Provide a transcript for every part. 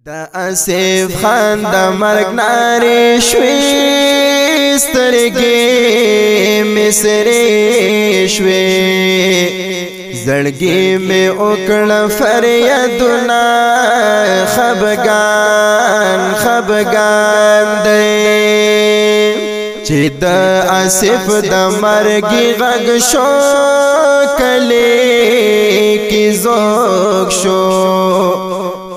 دا آصف خان دا مرگ ناری شوی سترگی مصری شوی زړګي میں اوکړ فریادنا خبگان خبگان دی چې د آصف د مرګي غږ شو کله کی زوک شو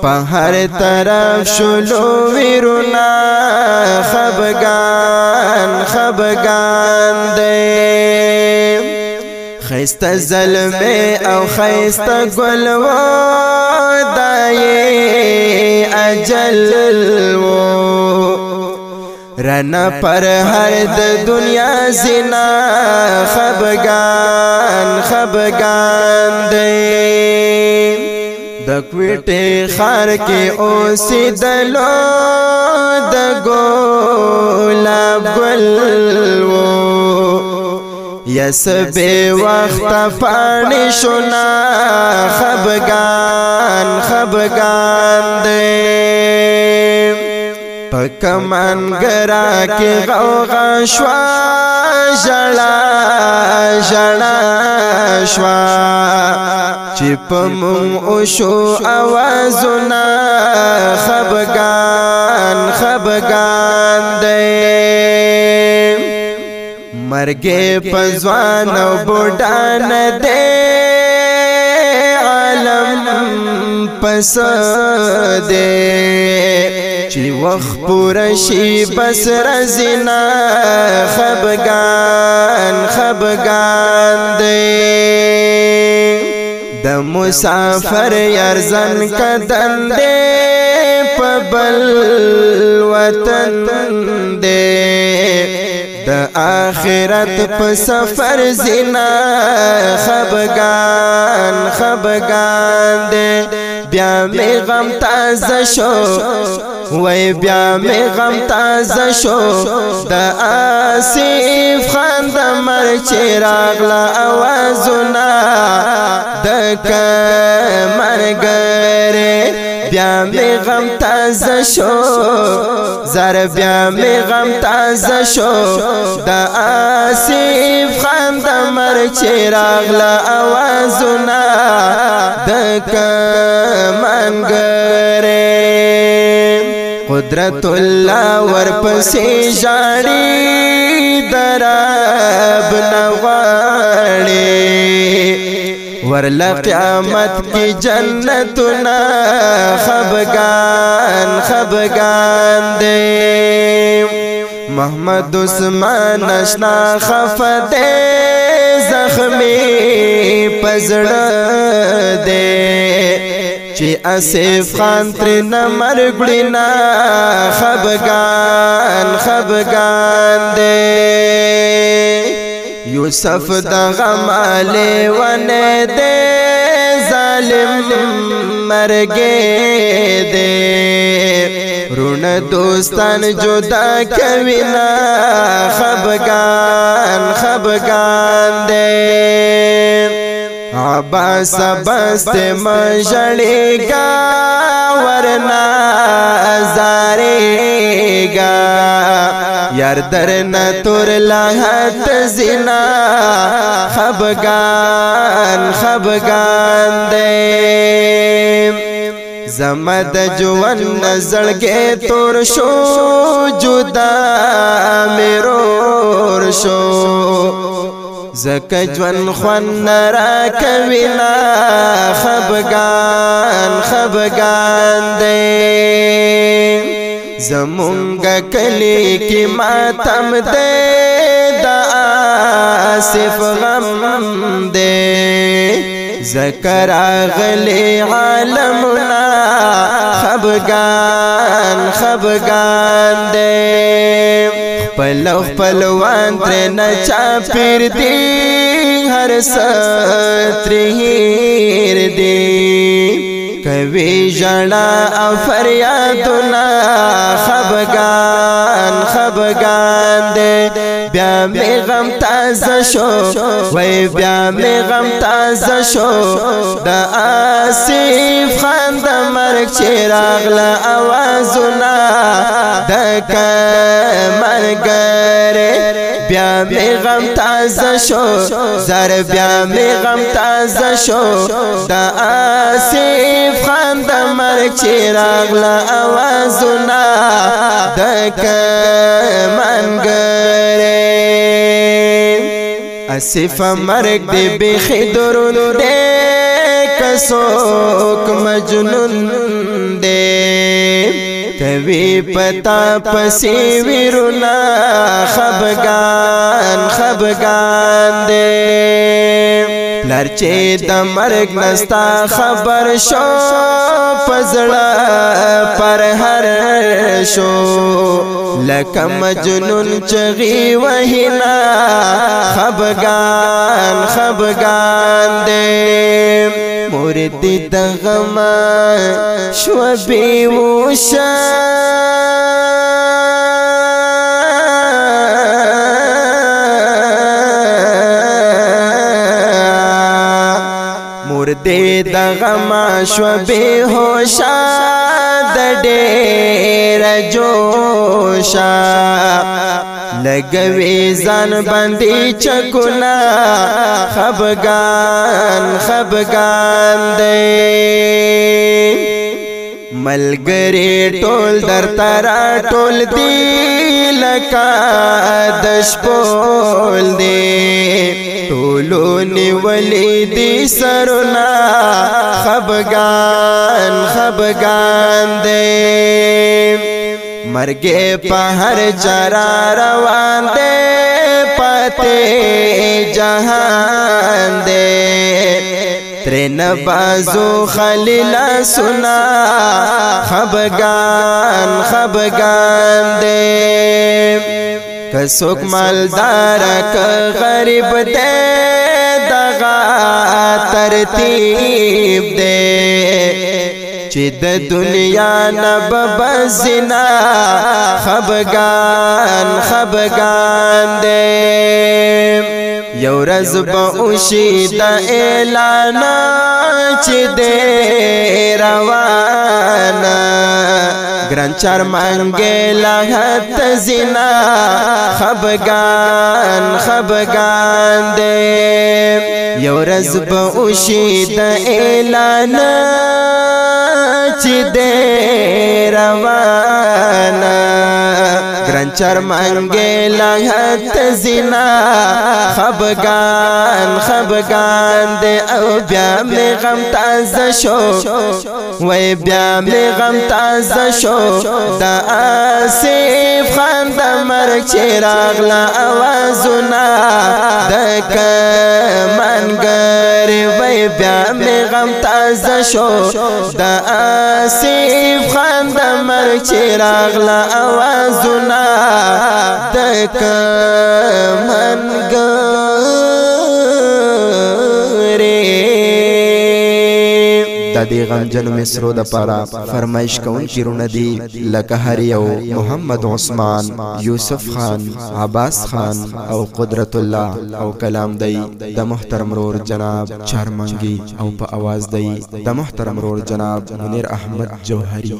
په هر طرف شلو ویرونا خبگان خبگان دی خیست ظلمه او خیست گلو دای اجل و رنا پر هر د دنیا زنا خبگان خبگان دی د کوټه خار کې اوسېدلو د ګلاب ګل یس بے وقت پانی شنا خبگان خبگان دے پکمان گرا کے غوغا شوا جڑا جڑا شوا چپ مم اوشو آوازنا خبگان خبگان دے مرگے پزوان و بوڈان دے عالم پس دے چی وقت پورشی بس رزنا خبگان خبگان دے د مسافر یرزن کدن دے پبل وطن دے د آخرت په سفر زنا خبگان خبگان دے بیا می غم تازه شو وای بیا می غم تازه شو د آصف خان د مرګ چراغ لا اوازونه د مرګره بیا می غم تازه شو زر بیا می غم تازه شو د آصف خان د مرګ چراغ لا اوازونه د منګره قدرت الله ورپسې ژاړي دراب نغواړي ورلا قیامت کی جنتنا خبگان خبگان دے محمد عثمان اشنا خف دے زخمی پزڑ دے چی آصف خان ترین مرگڑینا خبگان خبگان دے یوسف دا غمالے ونے دے ظالم مرگے دے رون دوستان جدا کوینا خبگان خبگان دے عباس بست مجڑے گا ورنہ زارے گا یار درنا تور لاحت زنا خبگان خبگان دے زمد جوان زړګې تور شو جدا میرور شو زکه جوان خوان را کوینا خبگان خبگان دے زمونگا کلی کی ماتم دے دا آصف غم دے ذکر آغلی عالمنا خبگان خبگان دے پلو پلوان ترین چاپیر دی ہر سترہیر دی کوي ژړا او فریادونه خبگان خبگان دے بیا می غم تازه شو وای بیا می غم تازه شو د آصف خان د مرګ چراغ لا आवाजونه د مرګره بیا می غم تازه شو زر بیا می غم تازه شو د آصف خان د مرګ چراغ لا आवाजونه د منګره آصف مرګ دی بخي درون دی کسوک مجنون دی کوي پتا پسې ویرونا خبگان دی لرچې د مرګ نستا خبر شو پزړه پر هر شو لکه مجنون چغي وهنا خبگان دی مورد د غم شو بیوشا مورد د غم شو بیهوشا د ډېر جوشا لګوي ځان باندې چکونا خبگان دی ملګری ټول در ترا ټول دی لکه د شپول دی ټولو نیولې دی سرونه خبگان دی مرګ په هر چرا روان دی پته جهان دی ترن بازو خلیل سنا خبگان دی کسوک مالدار که غریب دی دغا ترتیب دی چې د دنیا نبزنا خبگان دی یو رز با اوشی دا اعلان چې دی روانا گران چار مانگے لحت زنا خبگان دی یو رز با اوشی دا اعلان چې دی روانا گران چار مانگے لحت زنا خبگان دی او بیا می غم تازه شو وای بیا می غم تازه شو د آصف خان د مرګ چراغ لا आवाजونه د منګره وای بیا می غم تازه شو د آصف خان د مرګ چراغ لا आवाजونه د د دې غمجنو مصرو د پاره فرمایش کوم چیرونه دي لکه هر یو محمد عثمان یوسف خان عباس خان او قدرت الله او کلام دی د محترم رور جناب چارمنګي او په आवाज دی د محترم رور جناب منیر احمد جوهری